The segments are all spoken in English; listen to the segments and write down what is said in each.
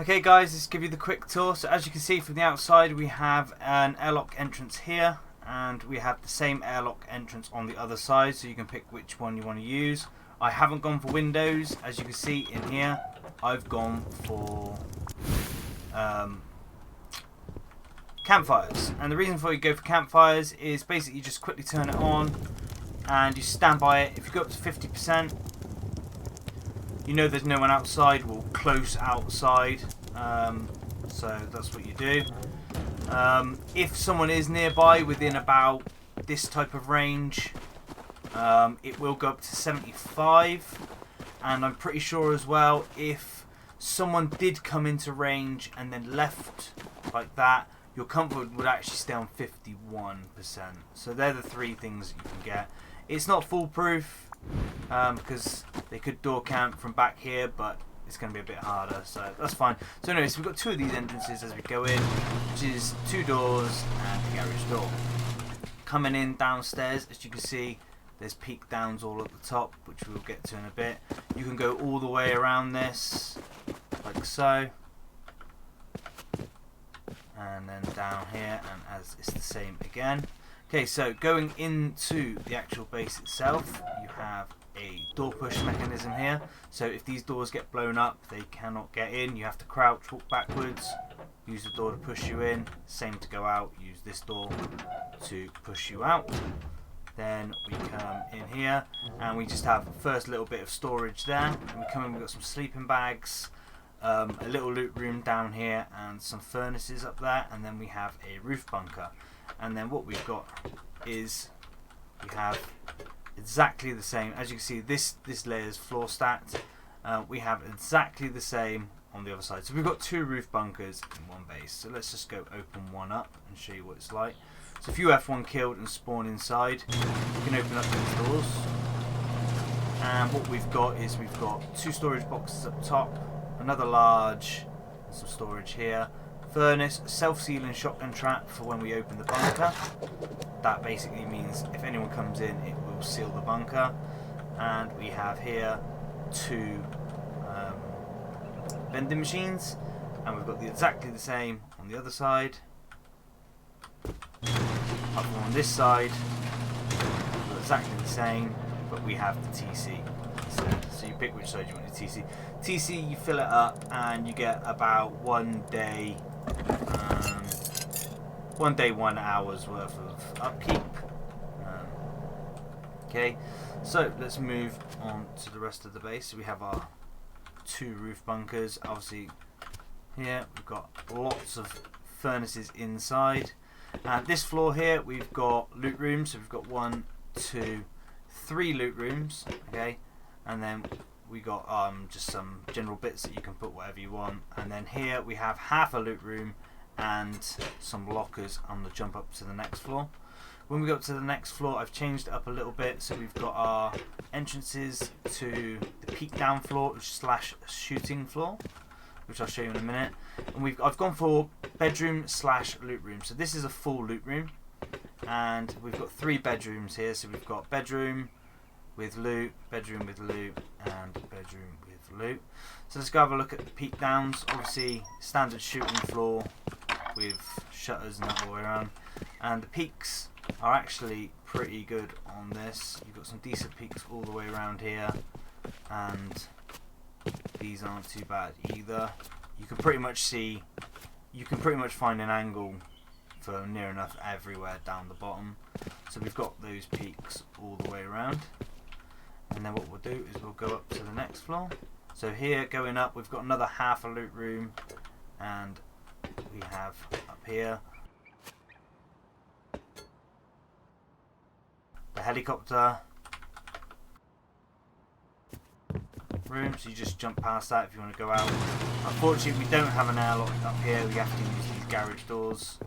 Okay guys, let's give you the quick tour. So as you can see from the outside, we have an airlock entrance here, and we have the same airlock entrance on the other side, so you can pick which one you want to use. I haven't gone for windows. As you can see in here, I've gone for campfires. And the reason for you go for campfires is basically you just quickly turn it on and you stand by it. If you go up to 50%, you know there's no one outside, well, close outside, so that's what you do. If someone is nearby within about this type of range, it will go up to 75, and I'm pretty sure as well, if someone did come into range and then left like that, your comfort would actually stay on 51%. So they're the three things that you can get. It's not foolproof, because they could door camp from back here, but it's going to be a bit harder, so that's fine. So anyways, we've got two of these entrances as we go in, which is two doors and a garage door. Coming in downstairs, as you can see, there's peak downs all at the top, which we'll get to in a bit. You can go all the way around this, like so, and then down here, and as it's the same again. Okay, so going into the actual base itself, you have a door push mechanism here. So if these doors get blown up, they cannot get in. You have to crouch, walk backwards, use the door to push you in. Same to go out, use this door to push you out. Then we come in here and we just have the first little bit of storage there. And we come in, we've got some sleeping bags, a little loot room down here, and some furnaces up there. And then we have a roof bunker. And then what we've got is we have exactly the same. As you can see, this layer is floor stacked. We have exactly the same on the other side. So we've got two roof bunkers in one base. So let's just go open one up and show you what it's like. So if you F1 killed and spawn inside, you can open up these doors. And what we've got is we've got 2 storage boxes up top, another large, some storage here, furnace, self-sealing shotgun trap for when we open the bunker. That basically means if anyone comes in, it will seal the bunker. And we have here 2 vending machines, and we've got exactly the same on the other side. Up on this side, we've got exactly the same, but we have the TC instead. So you pick which side you want your TC. TC, you fill it up, and you get about 1 day, 1 hour's worth of upkeep. Okay, so let's move on to the rest of the base. So we have our 2 roof bunkers. Obviously, here we've got lots of furnaces inside. And this floor here, we've got loot rooms. So we've got 1, 2, 3 loot rooms. Okay, and then we got just some general bits that you can put whatever you want. And then here we have half a loot room and some lockers on the jump up to the next floor. When we go up to the next floor, I've changed it up a little bit. So we've got our entrances to the peek down floor / shooting floor, which I'll show you in a minute. And I've gone for bedroom / loot room. So this is a full loot room, and we've got 3 bedrooms here. So we've got bedroom with loot, bedroom with loot, and bedroom with loot. So let's go have a look at the peek downs. Obviously, standard shooting floor with shutters and that all the way around. And the peaks are actually pretty good on this. You've got some decent peaks all the way around here, and these aren't too bad either. You can pretty much find an angle for near enough everywhere down the bottom. So we've got those peaks all the way around. And then what we'll do is we'll go up to the next floor. So here, going up, we've got another half a loot room, and we have up here the helicopter room, so you just jump past that if you want to go out. Unfortunately, we don't have an airlock up here. We have to use these garage doors.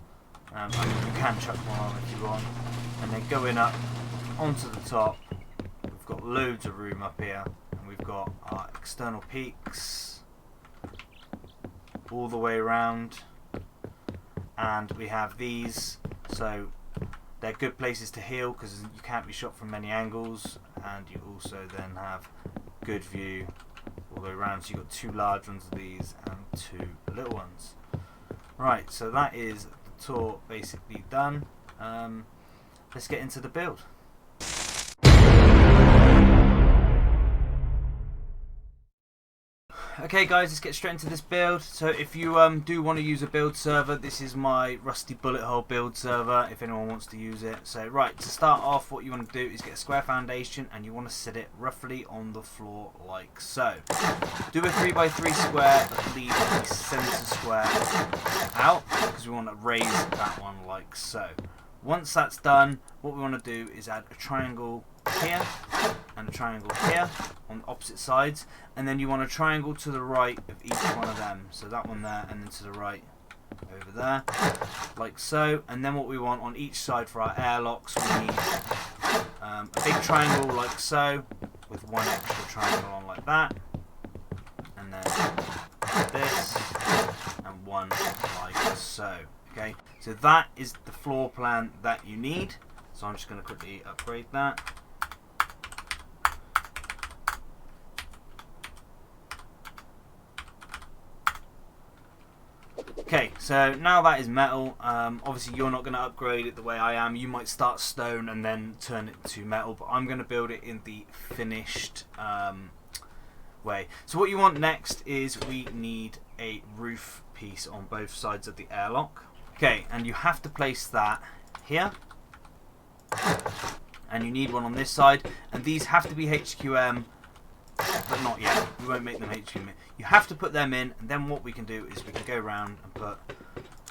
I mean, you can chuck one on if you want. And then going up onto the top, we've got loads of room up here, and we've got our external peaks all the way around, and we have these, so they're good places to heal because you can't be shot from many angles, and you also then have good view all the way around. So you've got 2 large ones of these and 2 little ones. Right, so that is the tour basically done. Let's get into the build. Okay guys, let's get straight into this build. So if you do want to use a build server, this is my Rusty Bullet Hole build server if anyone wants to use it. So right, to start off, what you want to do is get a square foundation, and you want to sit it roughly on the floor like so. Do a 3x3 square, but leave the centre square out because we want to raise that one like so. Once that's done, what we want to do is add a triangle here and a triangle here on opposite sides, and then you want a triangle to the right of each one of them. So that one there, and then to the right over there, like so. And then what we want on each side for our airlocks, we need a big triangle like so, with one extra triangle on like that, and then this, and one like so. Okay, so that is the floor plan that you need. So I'm just going to quickly upgrade that. Okay, so now that is metal. Obviously you're not going to upgrade it the way I am. You might start stone and then turn it to metal, but I'm going to build it in the finished way. So what you want next is we need a roof piece on both sides of the airlock. Okay, and you have to place that here, and you need one on this side, and these have to be HQM, but not yet. We won't make them HQM. You have to put them in, and then what we can do is we can go around and put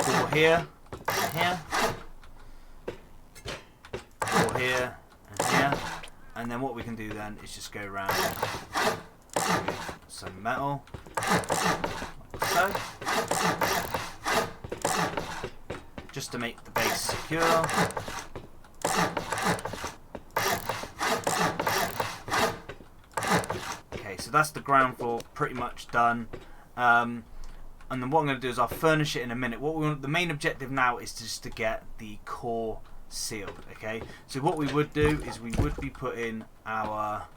4 here, and here, 4 here, and here, and then what we can do then is just go around with some metal, like so. just to make the base secure. Okay, so that's the ground floor pretty much done. And then what I'm going to do is I'll furnish it in a minute. What we want, the main objective now is just to get the core sealed. Okay, so what we would do is we would be putting our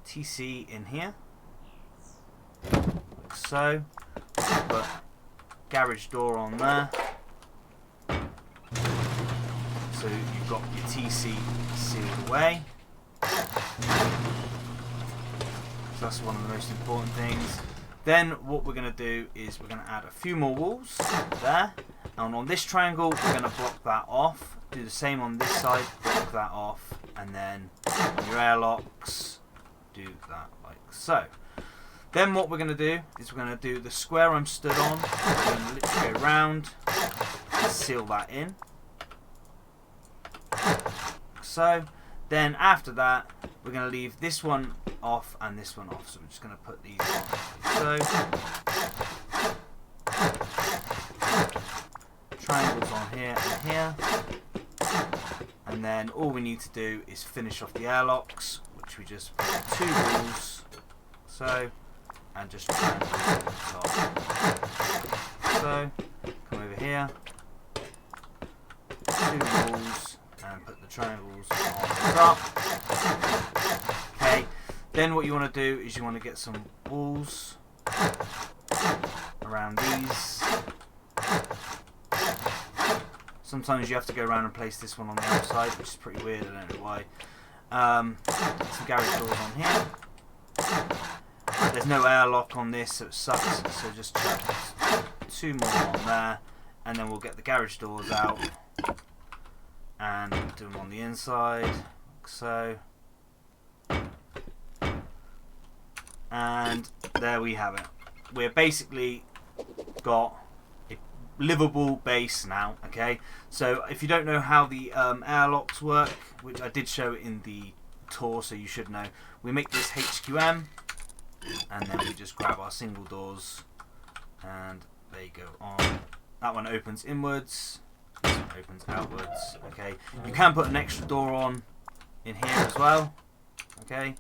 TC in here, like so. Put garage door on there, so you've got your TC sealed away. So that's one of the most important things. Then what we're going to do is we're going to add a few more walls there, and on this triangle we're going to block that off. Do the same on this side, block that off, and then on your airlocks do that like so. Then what we're going to do is we're going to do the square I'm stood on. We're going to literally go around and seal that in. So then after that we're going to leave this one off and this one off. So we're just going to put these on. So triangles on here and here. And then all we need to do is finish off the airlocks, which we just put 2 walls. So. And just triangles on the top. So, come over here, 2 walls, and put the triangles on the top. Okay, then what you want to do is you want to get some walls around these. Sometimes you have to go around and place this one on the outside, which is pretty weird, I don't know why. Some garage doors on here. There's no airlock on this, so it sucks, so just chuck 2 more on there, and then we'll get the garage doors out and do them on the inside, like so. And there we have it. We're basically got a livable base now, okay? So if you don't know how the airlocks work, which I did show in the tour, so you should know, we make this HQM. And then we just grab our single doors and they go on. That one opens inwards, this one opens outwards. Okay, you can put an extra door on in here as well, okay,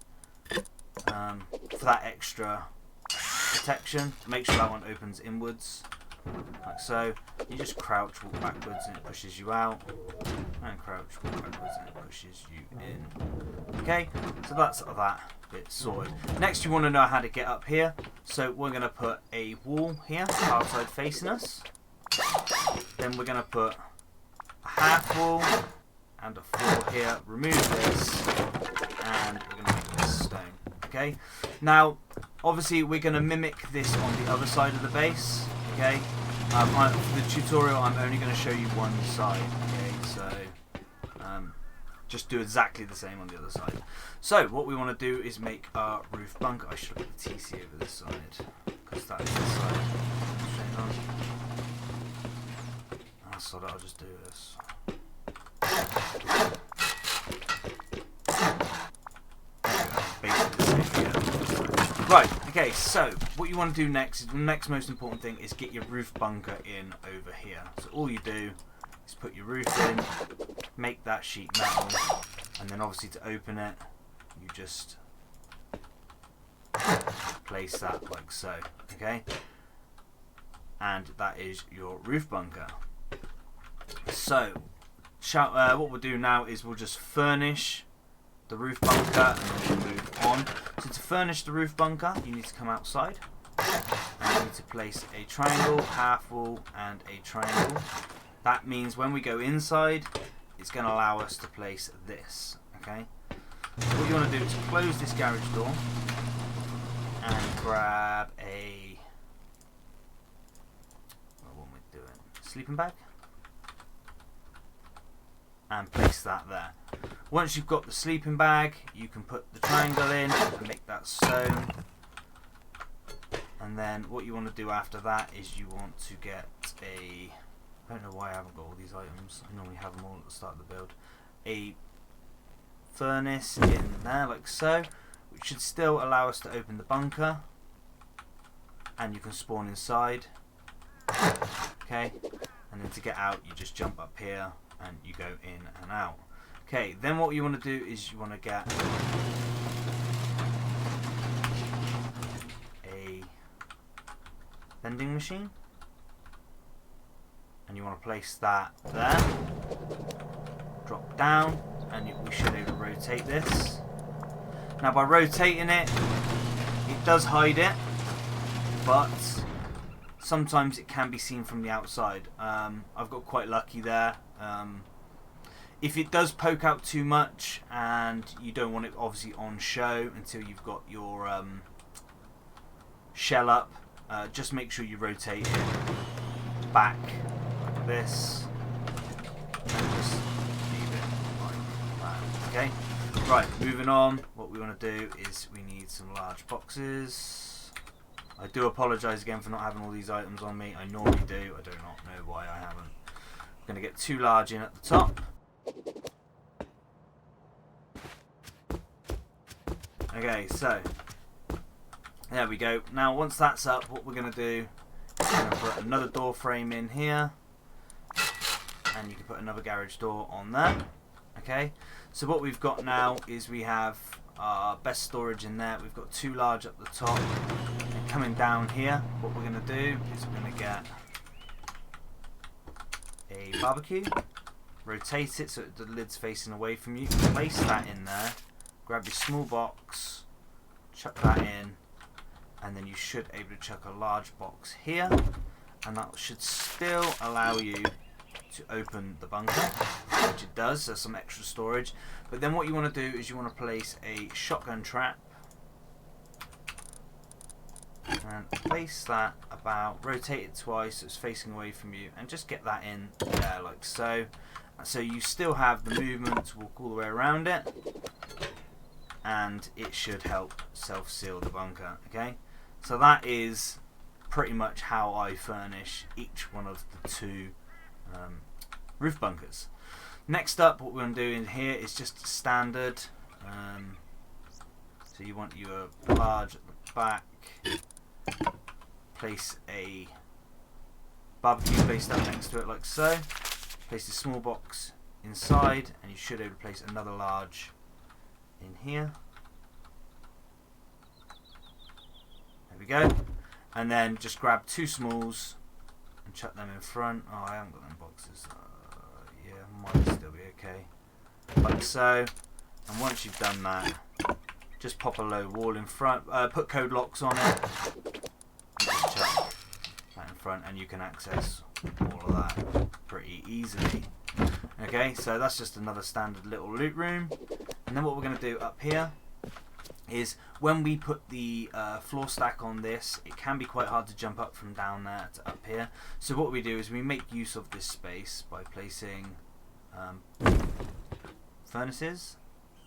for that extra protection. Make sure that one opens inwards, like so. You just crouch, walk backwards and it pushes you out, and crouch, walk backwards and it pushes you in. Okay, so that's that bit sorted. Next you want to know how to get up here, so we're going to put a wall here, outside facing us. Then we're going to put a half wall and a floor here, remove this, and we're going to make this stone. Okay, now obviously we're going to mimic this on the other side of the base. Okay, for the tutorial I'm only going to show you one side. Okay, so just do exactly the same on the other side. So what we want to do is make our roof bunker. I should have put the TC over this side, because that is the side. So I'll just do this. Right, okay, so what you want to do next, the next most important thing is get your roof bunker in over here. So all you do is put your roof in, make that sheet metal, and then obviously to open it, you just place that like so, okay? And that is your roof bunker. So, what we'll do now is we'll just furnish the roof bunker and then we'll move on. So to furnish the roof bunker, you need to come outside and you need to place a triangle, half wall, and a triangle. That means when we go inside, it's going to allow us to place this, okay? So what you want to do is close this garage door and grab a, what am I doing? Sleeping bag? And place that there. Once you've got the sleeping bag, you can put the triangle in and make that stone. And then what you want to do after that is you want to get a, I don't know why I haven't got all these items, I normally have them all at the start of the build, a furnace in there like so, which should still allow us to open the bunker, and you can spawn inside. Okay, and then to get out you just jump up here and you go in and out. Okay, then what you want to do is you want to get a vending machine, and you want to place that there, drop down, and we should be able to rotate this. Now by rotating it, it does hide it, but sometimes it can be seen from the outside. I've got quite lucky there. If it does poke out too much and you don't want it obviously on show until you've got your shell up, just make sure you rotate it back like this and just leave it like that. Okay, right, moving on. What we want to do is we need some large boxes. I do apologise again for not having all these items on me. I normally do. I do not know why I haven't. I'm going to get 2 large in at the top. Okay, so there we go. Now once that's up, what we're going to do is we're going to put another door frame in here, and you can put another garage door on there. Okay, so what we've got now is we have our best storage in there. We've got 2 large at the top, and coming down here, what we're going to do is we're going to get a barbecue, rotate it so the lid's facing away from you, place that in there, grab your small box, chuck that in, and then you should be able to chuck a large box here, and that should still allow you to open the bunker, which it does. There's some extra storage. But then what you want to do is you want to place a shotgun trap and place that about, rotate it twice so it's facing away from you, and just get that in there like so. So you still have the movement to walk all the way around it, and it should help self-seal the bunker. Okay, so that is pretty much how I furnish each one of the 2 roof bunkers. Next up, what we're going to do in here is just standard. So you want your large at the back, place a barbecue placed up next to it like so, place the small box inside, and you should be able to place another large in here. There we go. And then just grab 2 smalls and chuck them in front. Oh, I haven't got them boxes. Yeah, might still be okay. Like so. And once you've done that, just pop a low wall in front. Put code locks on it. And just chuck that in front, and you can access all of that pretty easily. Okay, so that's just another standard little loot room. And then what we're going to do up here is when we put the floor stack on this, it can be quite hard to jump up from down there to up here. So what we do is we make use of this space by placing furnaces.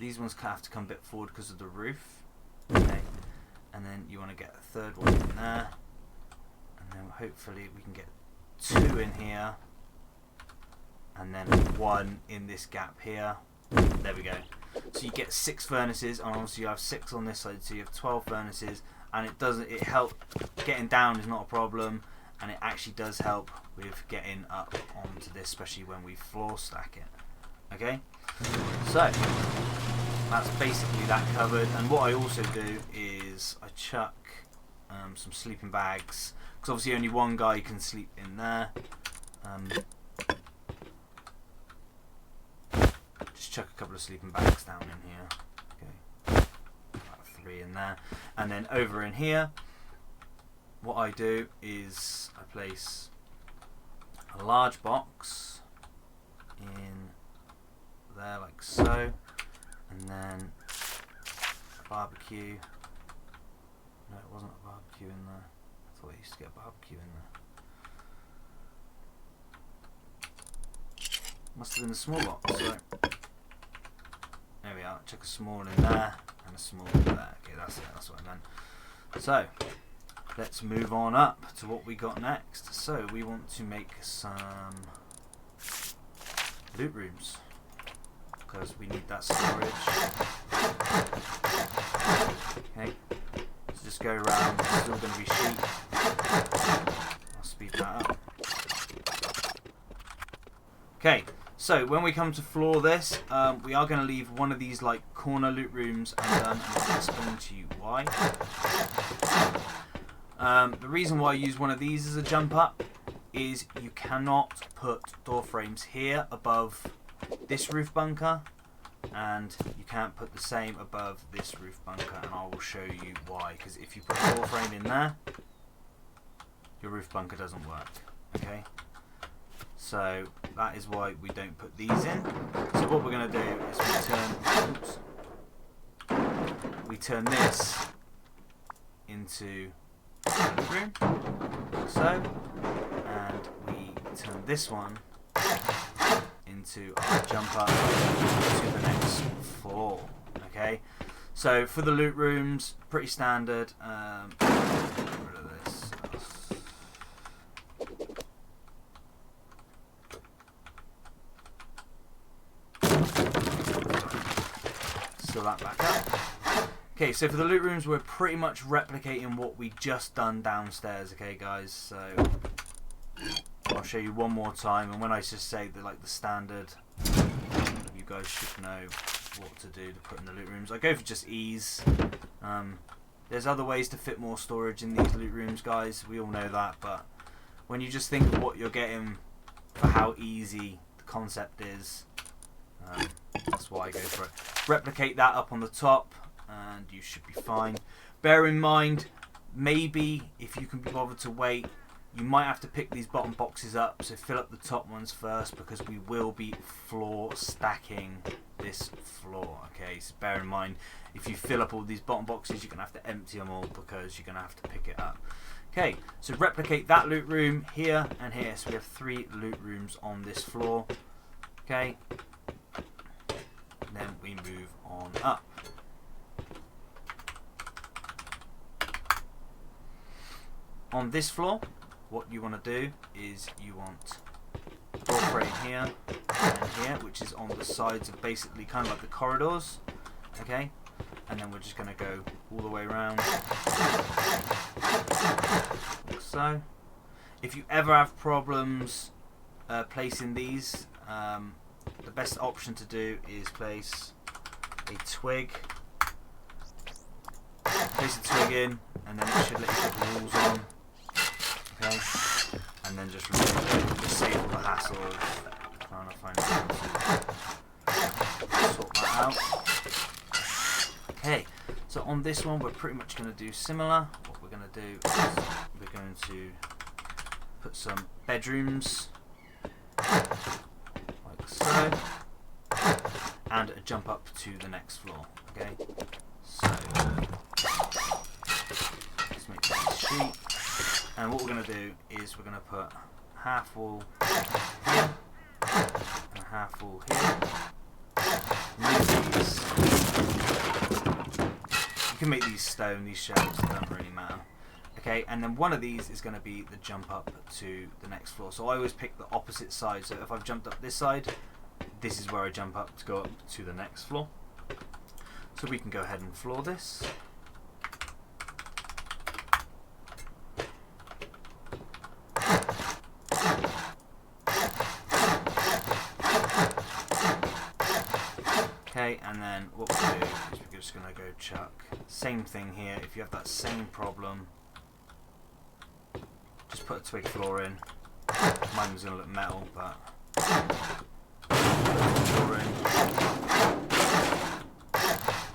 These ones have to come a bit forward because of the roof. Okay, and then you want to get a 3rd one in there, and then hopefully we can get 2 in here, and then 1 in this gap here. There we go. So you get 6 furnaces, and obviously you have 6 on this side, so you have 12 furnaces, and it helps. Getting down is not a problem, and it actually does help with getting up onto this, especially when we floor stack it. Okay, so that's basically that covered. And what I also do is I chuck some sleeping bags, because obviously only one guy can sleep in there. Just chuck a couple of sleeping bags down in here. Okay, about 3 in there, and then over in here, what I do is I place a large box in there like so, and then a barbecue. No, it wasn't a barbecue in there. I thought I used to get a barbecue in there. Must have been the small box. So there we are. Chuck a small in there and a small in there. Okay, that's it. That's what I meant. So let's move on up to what we got next. So we want to make some loot rooms, because we need that storage. Okay, so just go around. It's still going to be sheep. I'll speed that up. Okay, so when we come to floor this, we are going to leave one of these like corner loot rooms undone, and I'll explain to you why. The reason why I use one of these as a jump up is you cannot put door frames here above this roof bunker, and you can't put the same above this roof bunker, and I will show you why. Because if you put a door frame in there, your roof bunker doesn't work. Okay, so that is why we don't put these in. So what we're going to do is we turn this into a loot room, so, and we turn this one into our jump up to the next floor. Okay, so for the loot rooms, pretty standard. Get rid of this. Seal that back up. Okay, so for the loot rooms, we're pretty much replicating what we just done downstairs. Okay, guys, so I'll show you one more time, and when I just say the standard, you guys should know what to do to put in the loot rooms. I go for just ease. There's other ways to fit more storage in these loot rooms, guys. We all know that, but when you just think of what you're getting for how easy the concept is, that's why I go for it. Replicate that up on the top, and you should be fine. Bear in mind, maybe if you can be bothered to wait, you might have to pick these bottom boxes up, so fill up the top ones first, because we will be floor stacking this floor. Okay, so bear in mind, if you fill up all these bottom boxes, you're going to have to empty them all, because you're going to have to pick it up. Okay, so replicate that loot room here and here. So we have 3 loot rooms on this floor. Okay, and then we move on up. On this floor, what you want to do is you want a door frame here and here, which is on the sides of basically kind of like the corridors. Okay, and then we're just going to go all the way around like so. If you ever have problems placing these, the best option to do is place a twig. Place a twig in, and then it should let you put the walls on. Okay, and then just remove it. Just save all the hassle of trying to find out to sort that out. Okay, so on this one we're pretty much going to do similar. What we're going to do is we're going to put some bedrooms like so, and a jump up to the next floor. Okay, so let's make this sheet. And what we're going to do is we're going to put half wall here and half wall here. These. You can make these stone, these shelves, it doesn't really matter. Okay, and then one of these is going to be the jump up to the next floor. So I always pick the opposite side. So if I've jumped up this side, this is where I jump up to go up to the next floor. So we can go ahead and floor this. Okay, and then what we'll do is we're just going to go chuck. Same thing here. If you have that same problem, just put a twig floor in. Mine was going to look metal, but floor in.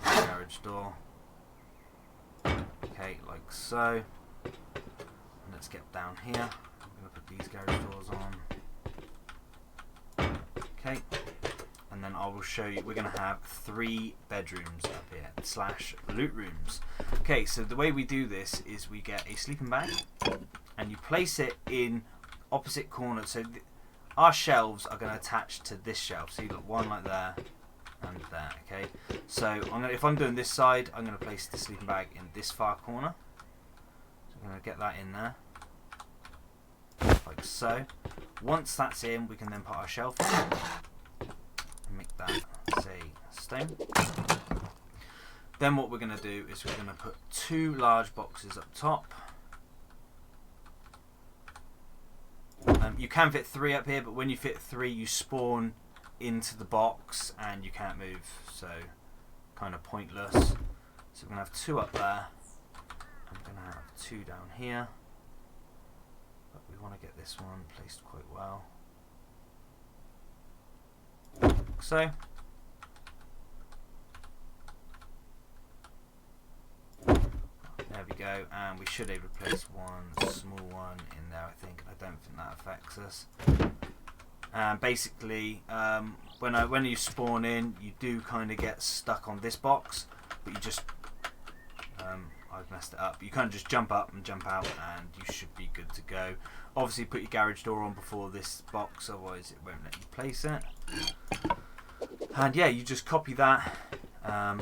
Garage door. Okay, like so. And let's get down here. I'm going to put these garage doors on. Okay. And then I will show you, we're going to have 3 bedrooms up here, / loot rooms. Okay, so the way we do this is we get a sleeping bag, and you place it in opposite corners. So our shelves are going to attach to this shelf. So you got one like there and there, okay? So if I'm doing this side, I'm going to place the sleeping bag in this far corner. So I'm going to get that in there, like so. Once that's in, we can then put our shelf in. Make that say stone. Then what we're going to do is we're going to put 2 large boxes up top. You can fit 3 up here, but when you fit 3, you spawn into the box and you can't move, so kind of pointless. So we're going to have 2 up there. I'm going to have 2 down here, but we want to get this one placed quite well. Like so. There we go, and we should be able to place one small one in there, I think. I don't think that affects us. Basically, when you spawn in, you do kind of get stuck on this box, but you just, I've messed it up. You kind of just jump up and jump out, and you should be good to go. Obviously, put your garage door on before this box, otherwise it won't let you place it. And yeah, you just copy that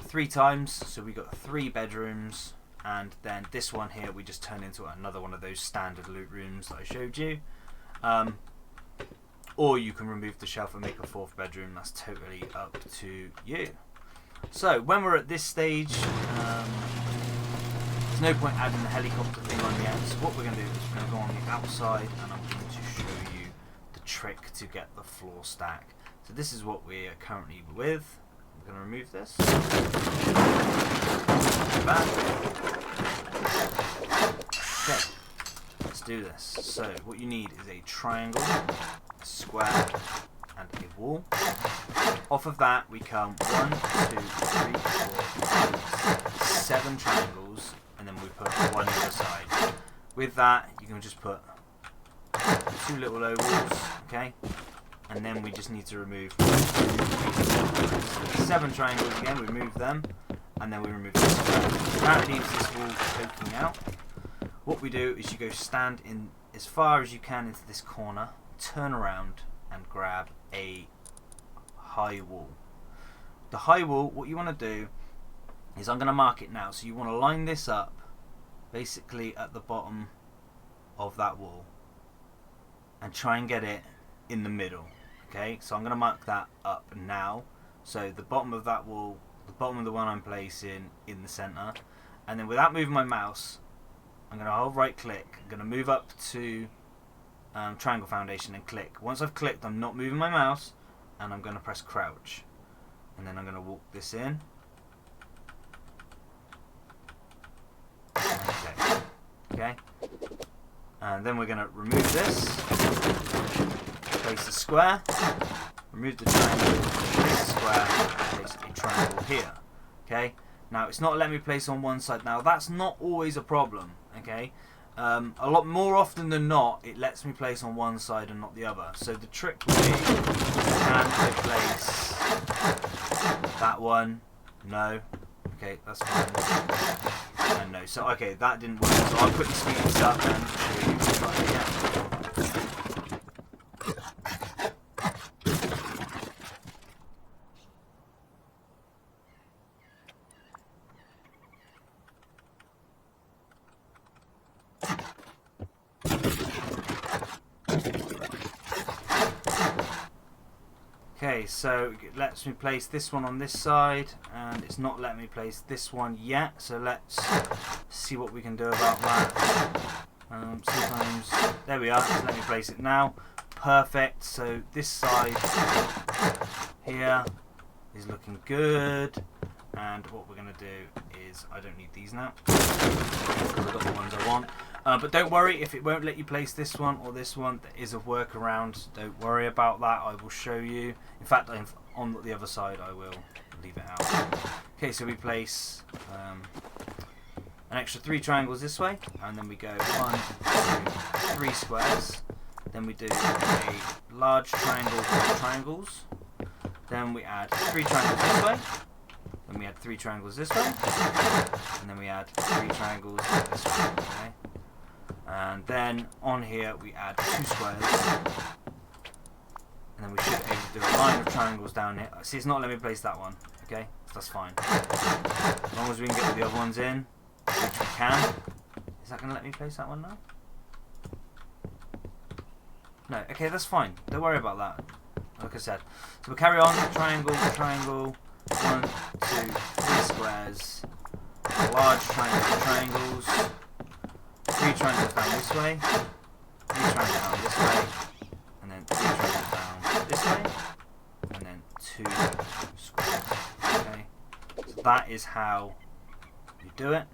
3 times, so we got 3 bedrooms. And then this one here we just turn into another one of those standard loot rooms that I showed you. Or you can remove the shelf and make a 4th bedroom. That's totally up to you. So when we're at this stage, there's no point adding the helicopter thing on yet. So what we're going to do is we're going to go on the outside and I'm going to show you the trick to get the floor stack. So this is what we are currently with. I'm going to remove this. Okay, let's do this. So what you need is a triangle, a square, and a wall. Off of that we come 1, 2, 3, 4, 5, 7 triangles, and then we put 1 either side. With that, you can just put 2 little ovals, okay? And then we just need to remove 7 triangles again. We remove them, and then we remove this square. That leaves this wall poking out. What we do is you go stand in as far as you can into this corner, turn around, and grab a high wall. The high wall, what you want to do is, I'm going to mark it now. So you want to line this up, basically at the bottom of that wall, and try and get it in the middle. Okay, so I'm going to mark that up now. So the bottom of that wall, the bottom of the one I'm placing in the center, and then without moving my mouse, I'm going to hold right click. I'm going to move up to triangle foundation and click. Once I've clicked, I'm not moving my mouse, and I'm going to press crouch, and then I'm going to walk this in. Okay, and then we're going to remove this. Place the square, remove the triangle, place the square, place a triangle here. Okay, now it's not letting me place on one side. Now that's not always a problem. Okay, a lot more often than not, it lets me place on one side and not the other. So the trick will be, can I place that one? No. Okay, that's fine. And no. So okay, that didn't work. So I'll quickly speed this up and show you try it again. Okay, so it lets me place this one on this side, and it's not letting me place this one yet, so let's see what we can do about that. Sometimes, there we are, it's letting me place it now. Perfect, so this side here is looking good, and what we're going to do is, I don't need these now, because I've got the ones I want. But don't worry if it won't let you place this one or this one. There is a workaround. Don't worry about that. I will show you. In fact, on the other side, I will leave it out. Okay, so we place an extra 3 triangles this way, and then we go 1, 2, 3 squares. Then we do a large triangle with triangles. Then we add 3 triangles this way. Then we add 3 triangles this way. And then we add 3 triangles this way. Okay. And then on here we add 2 squares, and then we should be able to do a line of triangles down here. See, it's not letting me place that one. Okay, so that's fine. As long as we can get all the other ones in, which we can. Is that going to let me place that one now? No. Okay, that's fine. Don't worry about that. Like I said, so we'll carry on. Triangle, triangle. 1, 2, 3 squares. Large triangle, triangles. 3 triangles down this way, 3 triangles down this way, triangles down this way, and then 2 squares. Okay, so that is how you do it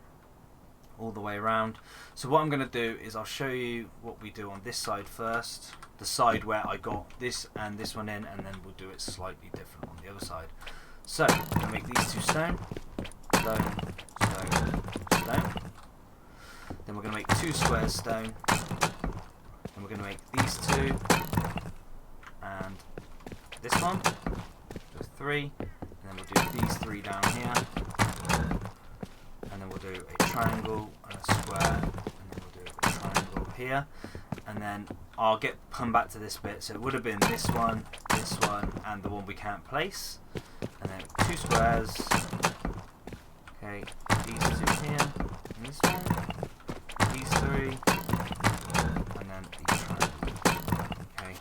all the way around. So what I'm going to do is I'll show you what we do on this side first, the side where I got this and this one in, and then we'll do it slightly different on the other side. So I'm going to make these 2 stone, stone, stone, stone. Then we're going to make 2 squares stone. Then we're going to make these 2 and this one, so 3. And then we'll do these 3 down here. And then we'll do a triangle and a square, and then we'll do a triangle here, and then I'll come back to this bit. So it would have been this one, and the one we can't place, and then 2 squares. Okay, these 2 here, and this one, these 3, and then these triangles. Okay,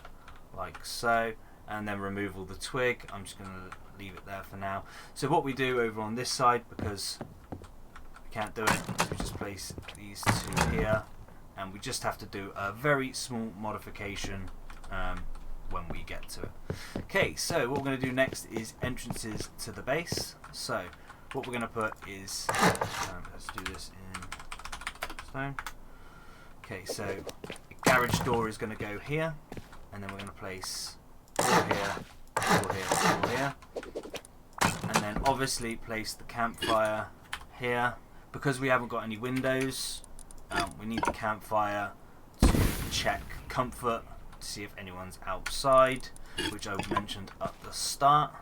like so, and then remove all the twig. I'm just going to leave it there for now. So what we do over on this side, because can't do it, so we just place these 2 here, and we just have to do a very small modification when we get to it. Okay, so what we're going to do next is entrances to the base. So what we're going to put is, let's do this in stone. Okay, so the garage door is going to go here, and then we're going to place 4 here, 4 here, 4 here, and then obviously place the campfire here. Because we haven't got any windows, we need the campfire to check comfort, to see if anyone's outside, which I mentioned at the start,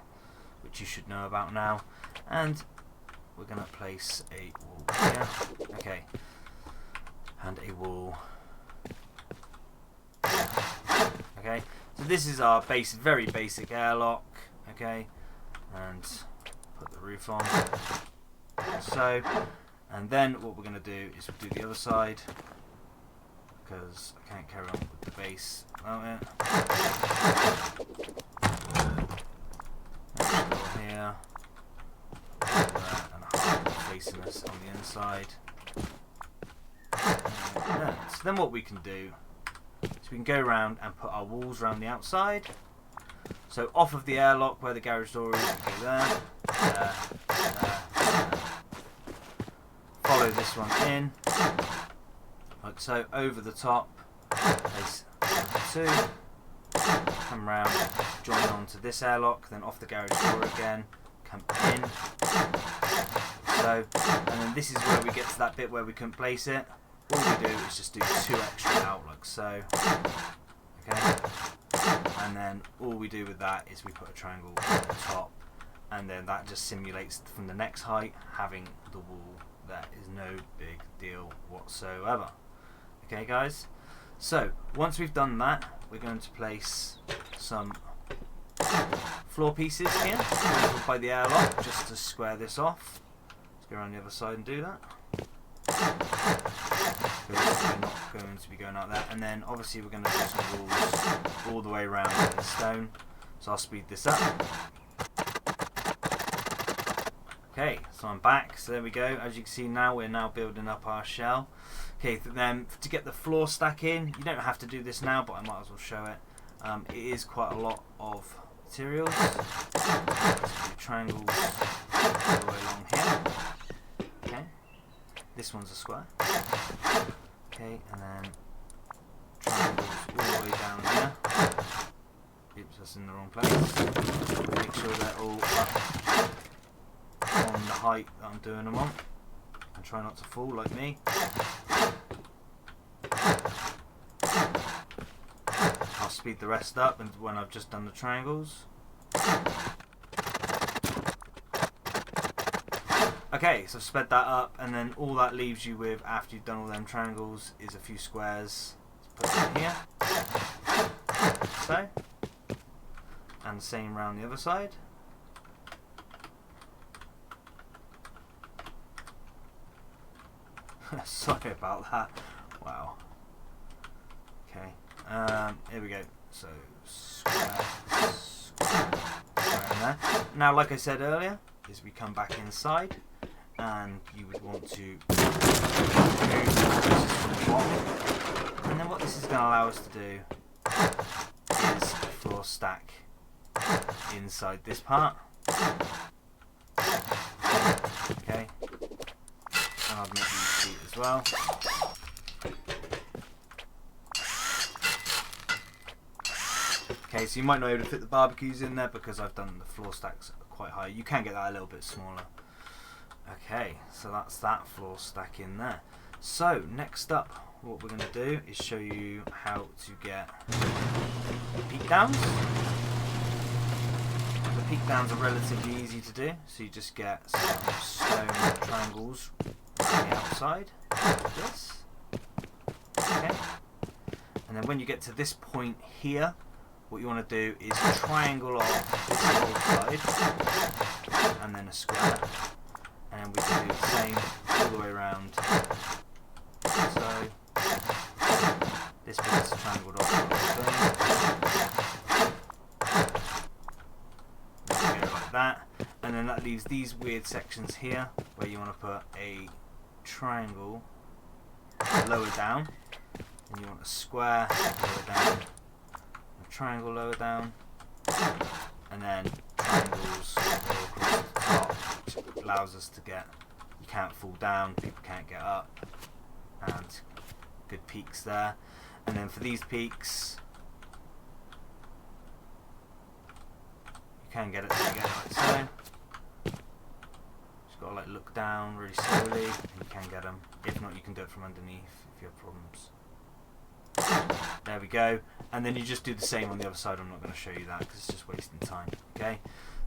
which you should know about now. And we're going to place a wall here, okay, and a wall. Okay, so this is our very basic airlock, okay, and put the roof on, so. And then what we're going to do is we'll do the other side, because I can't carry on with the base without it. Here, and a heart facing us on the inside. So then what we can do is we can go around and put our walls around the outside. So off of the airlock where the garage door is, we go there, there, there. Follow this one in, like so, over the top, place 2, come round, join onto this airlock, then off the garage door again, come in, so, and then this is where we get to that bit where we couldn't place it. All we do is just do 2 extra out, like so, okay, and then all we do with that is we put a triangle on the top, and then that just simulates from the next height having the wall. That is no big deal whatsoever. Okay guys, so once we've done that, we're going to place some floor pieces here by the airlock just to square this off. Let's go around the other side and do that. We're not going to be going like that, and then obviously we're going to do some walls all the way around in stone, so I'll speed this up. Okay, so I'm back, so there we go. As you can see now, we're now building up our shell. Okay, then to get the floor stack in, you don't have to do this now, but I might as well show it. It is quite a lot of materials. So do triangles all the way along here. Okay, this one's a square. Okay, and then triangles all the way down here. Oops, that's in the wrong place. Make sure they're all up on the height that I'm doing them on, and try not to fall like me. I'll speed the rest up and when I've just done the triangles. Okay, so I've sped that up, and then all that leaves you with after you've done all them triangles is a few squares. Let's put them here, so, and the same round the other side. Sorry about that. Wow. Okay. Here we go. So square, in there. Now, like I said earlier, is we come back inside, and you would want to remove and then what this is going to allow us to do is a floor stack inside this part. Okay, and I'll make these feet as well. Okay, so you might not be able to fit the barbecues in there because I've done the floor stacks quite high. You can get that a little bit smaller. Okay, so that's that floor stack in there. So next up, what we're going to do is show you how to get peak downs. The peak downs are relatively easy to do, so you just get some stone triangles on the outside, like this. Okay, and then when you get to this point here, what you want to do is triangle off this whole side, and then a square, and then we can do the same all the way around. So this bit's triangled off the whole thing. There we go, like that. And then that leaves these weird sections here where you want to put a triangle lower down, and you want a square lower down, a triangle lower down, and then triangles all across the top, which allows us to get, you can't fall down, people can't get up, and good peaks there. And then for these peaks, you can get it together like so. Just gotta like look down really slowly, and you can get them. If not, you can do it from underneath if you have problems. There we go. And then you just do the same on the other side. I'm not going to show you that because it's just wasting time. Okay,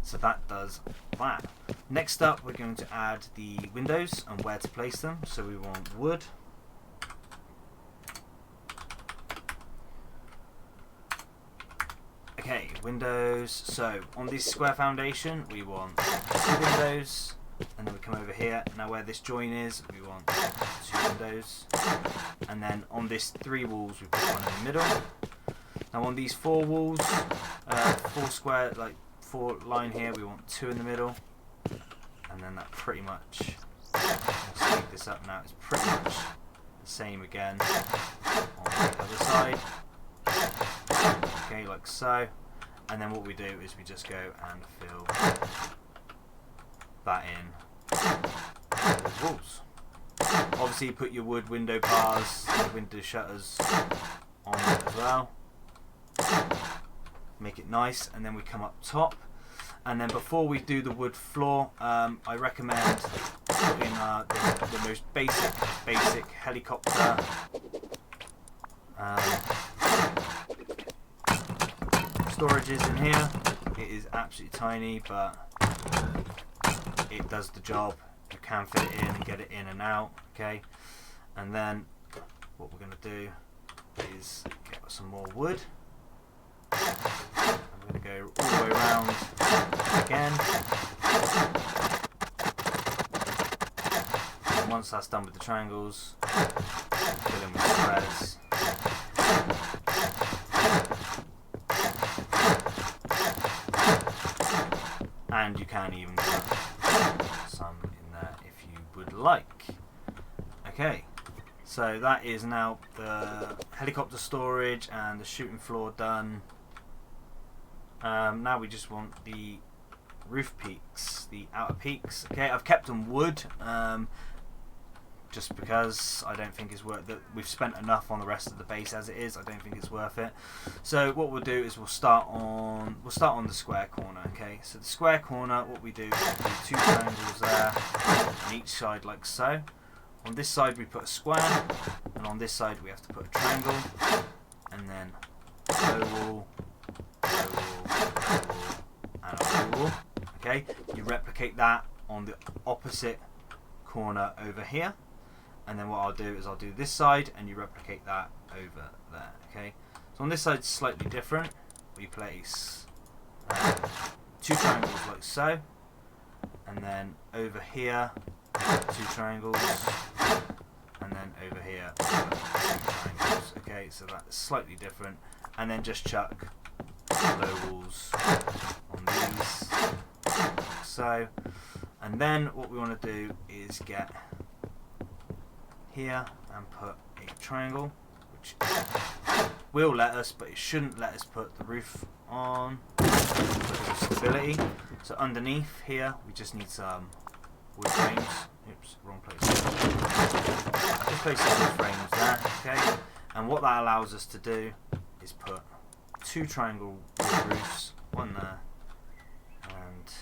so that does that. Next up, we're going to add the windows and where to place them. So we want wood. Okay, windows. So on this square foundation, we want 2 windows, and then we come over here. Now where this join is, we want 2 windows, and then on this 3 walls, we put one in the middle. Now on these 4 walls, 4 square, like 4 line here, we want 2 in the middle, and then that pretty much. Let's speed this up now. It's pretty much the same again on the other side. Okay, like so, and then what we do is we just go and fill that in with walls. Obviously, put your wood window bars and window shutters on it as well. Make it nice, and then we come up top. And then before we do the wood floor, I recommend putting the most basic helicopter storages in here. It is absolutely tiny, but it does the job. You can fit it in and get it in and out. Okay, and then what we're going to do is get some more wood. I'm going to go all the way around again. And once that's done with the triangles, fill in with squares. And you can even put some in there if you would like. Okay, so that is now the helicopter storage and the shooting floor done. Now we just want the roof peaks, the outer peaks. Okay, I've kept them wood, just because I don't think it's worth it. We've spent enough on the rest of the base as it is. I don't think it's worth it. So what we'll do is we'll start on the square corner. Okay, so the square corner, what we do is we do 2 triangles there on each side like so. On this side we put a square, and on this side we have to put a triangle, and then oval, and oval. Okay, you replicate that on the opposite corner over here, and then what I'll do is I'll do this side and you replicate that over there. Okay, so on this side it's slightly different. We place 2 triangles like so, and then over here 2 triangles, and then over here 2 triangles. Okay, so that's slightly different, and then just chuck low walls on these like so. And then what we want to do is get here and put a triangle, which is will let us, but it shouldn't let us put the roof on because of stability. So underneath here, we just need some wood frames. Oops, wrong place. Just place some wood frames there, okay? And what that allows us to do is put 2 triangle wood roofs, one there and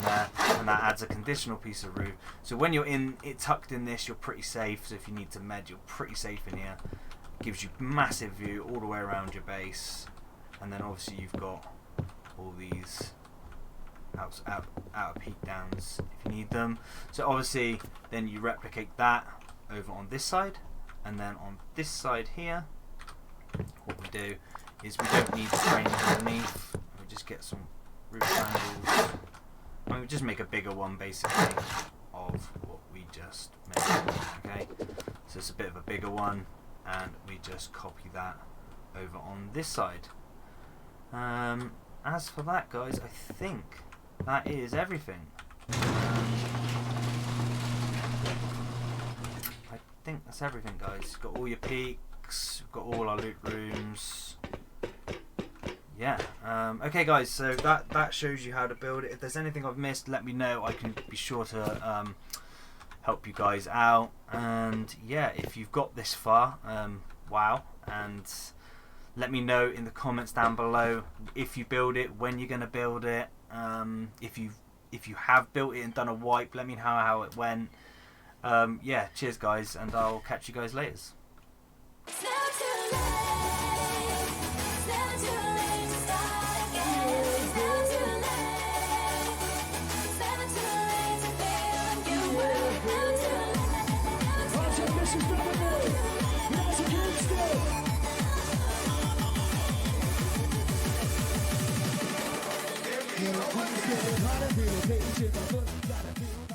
there, and that adds a conditional piece of roof. So when you're in it tucked in this, you're pretty safe. So if you need to med, you're pretty safe in here. Gives you massive view all the way around your base, and then obviously you've got all these outer peak downs if you need them. So obviously then you replicate that over on this side, and then on this side here what we do is we don't need the frames underneath, we just get some roof triangles, and we just make a bigger one basically of what we just made. Okay, so it's a bit of a bigger one, and we just copy that over on this side. As for that, guys, I think that is everything. I think that's everything, guys. You've got all your peaks, you've got all our loot rooms. Yeah. Okay, guys, so that shows you how to build it. If there's anything I've missed, let me know. I can be sure to help you guys out. And yeah, if you've got this far, wow. And let me know in the comments down below if you build it, when you're going to build it. If you have built it and done a wipe, let me know how it went. Yeah, cheers guys, and I'll catch you guys later. Gotta feel